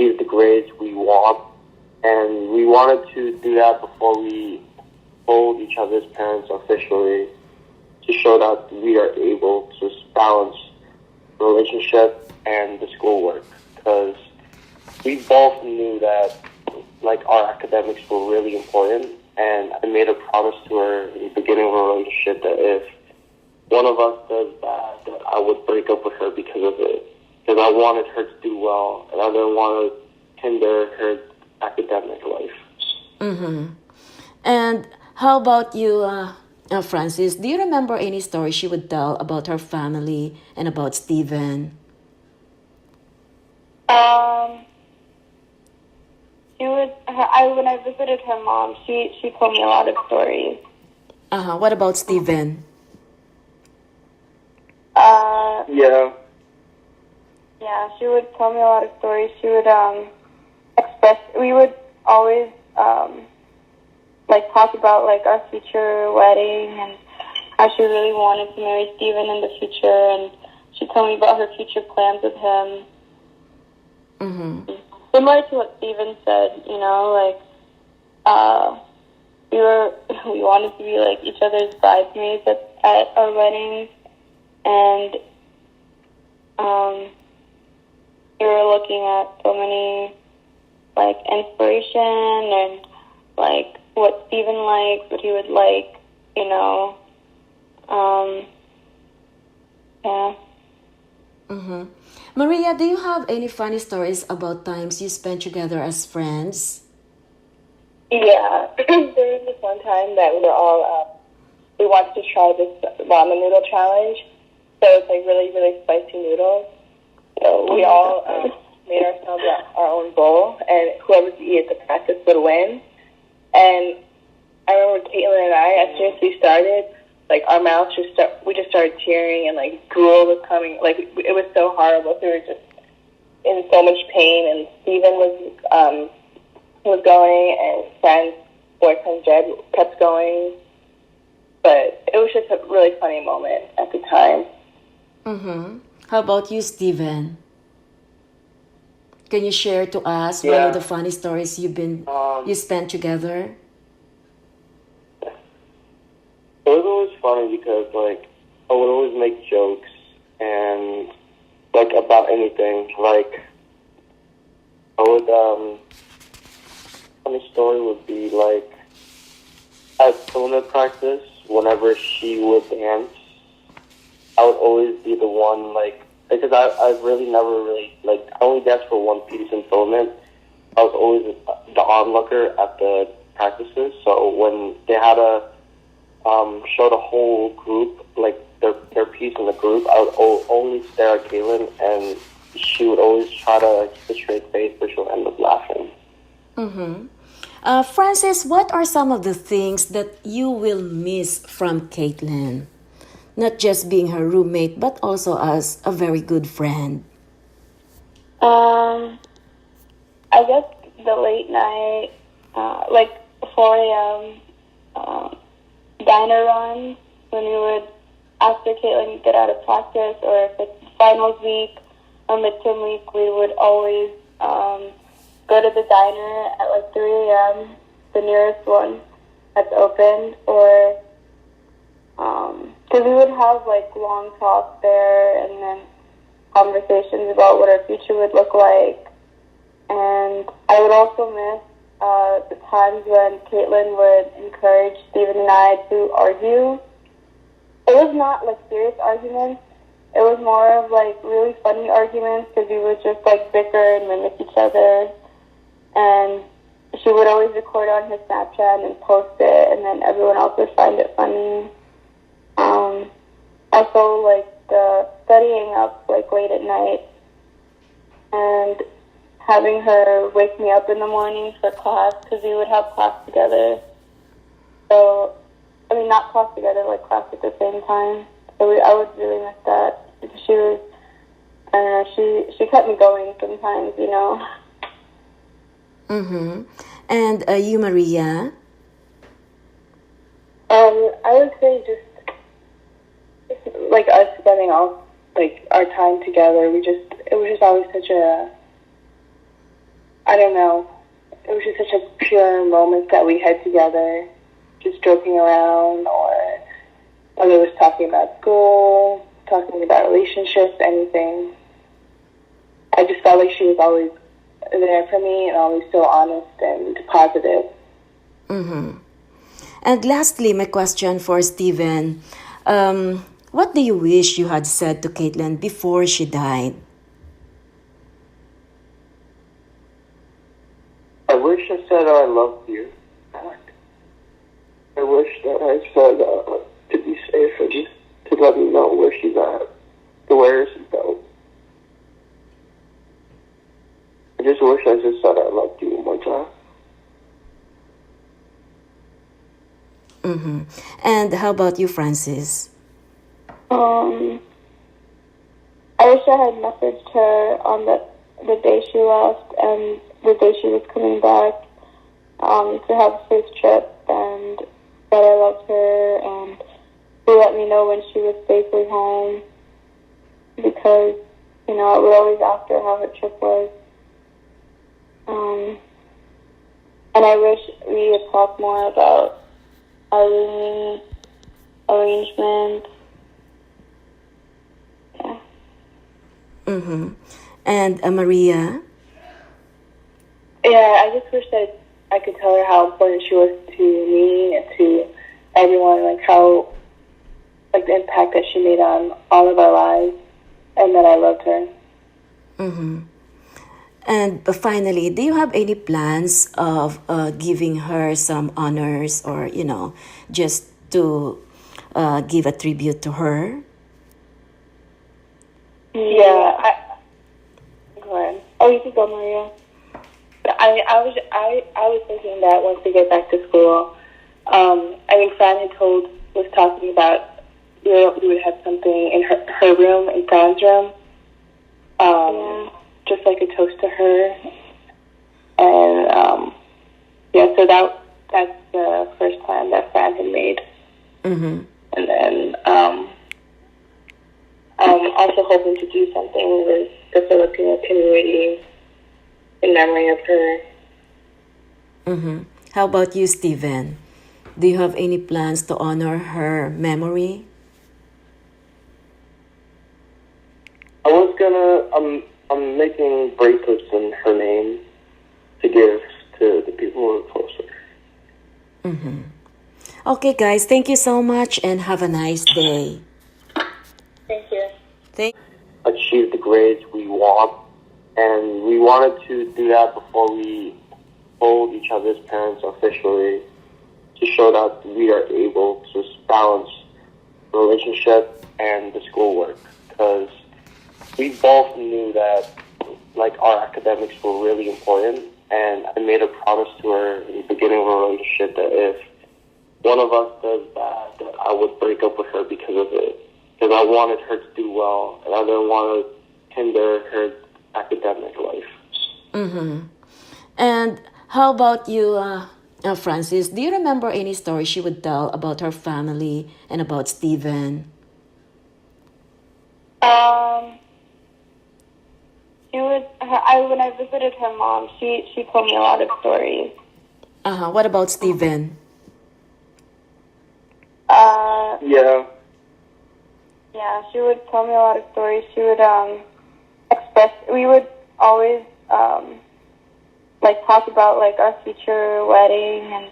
achieve the grades we want. And we wanted to do that before we told each other's parents officially, to show that we are able to balance the relationship and the schoolwork. Because we both knew that like our academics were really important, and I made a promise to her in the beginning of our relationship that if one of us does bad, that I would break up with her because of it. Because I wanted her to do well, and I didn't want to hinder her academic life. Mm-hmm. And how about you, Francis? Do you remember any story she would tell about her family and about Steven? She would. When I visited her mom, she told me a lot of stories. What about Steven? Yeah. Yeah, she would tell me a lot of stories. She would express. We would always like talk about like our future wedding and how she really wanted to marry Steven in the future, and she told me about her future plans with him. Mm-hmm. Similar to what Steven said, you know, like we wanted to be like each other's bridesmaids at our weddings, and we were looking at so many like inspiration and like what Steven likes, what he would like, you know. Yeah. Mm-hmm. Maria, do you have any funny stories about times you spent together as friends? Yeah, there was this one time that we wanted to try this ramen noodle challenge. So it's like really, really spicy noodles. So we all made ourselves our own bowl, and whoever could eat at the practice would win. And I remember Caitlin and I, as soon as we started, like our mouths we just started tearing, and like drool was coming. Like it was so horrible. So we were just in so much pain. And Steven was going, and Fran's boyfriend Jed kept going. But it was just a really funny moment at the time. Mm-hmm. How about you, Steven? Can you share to us one Yeah. of the funny stories you spent together? It was always funny because, like, I would always make jokes and, like, about anything. Like, I would, funny story would be, like, at Sona practice, whenever she would dance, I would always be the one, like, because I really never really, like, I only danced for one piece in filament. I was always the onlooker at the practices, so when they had a show the whole group, like their piece in the group, I would only stare at Caitlin, and she would always try to keep a straight face, but she'll end up laughing. Mm-hmm. Francis, what are some of the things that you will miss from Caitlin? Not just being her roommate, but also as a very good friend. I guess the late night, like 4 a.m. Diner runs when we would, after Caitlin would get out of practice, or if it's finals week or midterm week, we would always go to the diner at like 3 a.m., the nearest one that's open, or because we would have like long talks there, and then conversations about what our future would look like. And I would also miss the times when Caitlin would encourage Steven and I to argue. It was not like serious arguments. It was more of like really funny arguments, because we would just like bicker and mimic each other. And she would always record on her Snapchat and post it, and then everyone else would find it funny. Also, like the studying up like late at night and having her wake me up in the morning for class, because we would have class together. So, I mean, not class together, like class at the same time. So I would really miss that, because she was, I don't know, she kept me going sometimes, you know. Mm-hmm. And you, Maria? I would say just like us spending all like our time together. It was just always such a I don't know. It was just such a pure moment that we had together, just joking around, or whether it was talking about school, talking about relationships, anything. I just felt like she was always there for me and always so honest and positive. Mm-hmm. And lastly, my question for Steven. What do you wish you had said to Caitlin before she died? I wish I said I loved you back. I wish that I said to be safe and to let me know where she's at, to wear her seatbelt. I just wish I just said I loved you one more time. Mm-hmm. And how about you, Francis? I wish I had messaged her on the day she left and the day she was coming back to have a safe trip, and that I loved her, and to let me know when she was safely home, because, you know, I would always ask her how her trip was. And I wish we had talked more about our rooming arrangement. Yeah. Mm-hmm. And Maria? Yeah, I just wish that I could tell her how important she was to me and to everyone, like how, like the impact that she made on all of our lives, and that I loved her. Mm-hmm. And finally, do you have any plans of giving her some honors, or, you know, just to give a tribute to her? Yeah, go ahead. Oh, you can go, Maria. I was thinking that once we get back to school, I think Fran was talking about we would have something in her room, in Fran's room, just like a toast to her, and so that's the first plan that Fran had made, Mm-hmm. and then I'm also hoping to do something with the Filipino community in memory of her. Mm-hmm. How about you, Steven? Do you have any plans to honor her memory? I'm making bracelets in her name to give to the people who are closer. Mm-hmm. Okay, guys, thank you so much and have a nice day. Thank you. Achieve the grades we want, and we wanted to do that before we told each other's parents officially, to show that we are able to balance the relationship and the schoolwork, because we both knew that like our academics were really important, and I made a promise to her in the beginning of our relationship that if one of us does bad, that I would break up with her because of it, because I wanted her to do well, and I didn't want to hinder her academic life. Mm-hmm. And how about you, Francis? Do you remember any story she would tell about her family and about Steven? When I visited her mom, she told me a lot of stories. What about Steven? Yeah. Yeah, she would tell me a lot of stories. She would express. We would always talk about like our future wedding and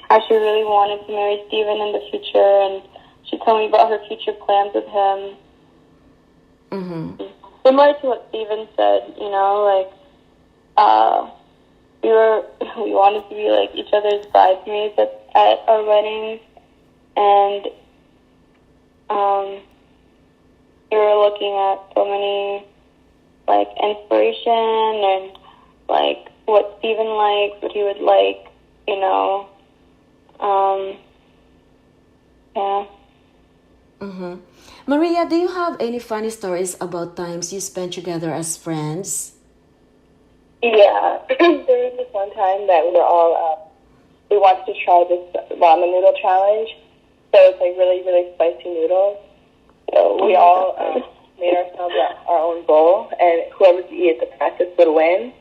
how she really wanted to marry Steven in the future, and she told me about her future plans with him. Mm-hmm. Similar to what Steven said, you know, like we wanted to be like each other's bridesmaids at our weddings, and we were looking at so many like inspiration and like what Steven likes, what he would like, you know. Yeah. Mm-hmm. Maria, do you have any funny stories about times you spent together as friends? Yeah, there was this one time that we wanted to try this ramen noodle challenge. So it's like really, really spicy noodles. So we all made ourselves our own bowl, and whoever could eat it the fastest would win.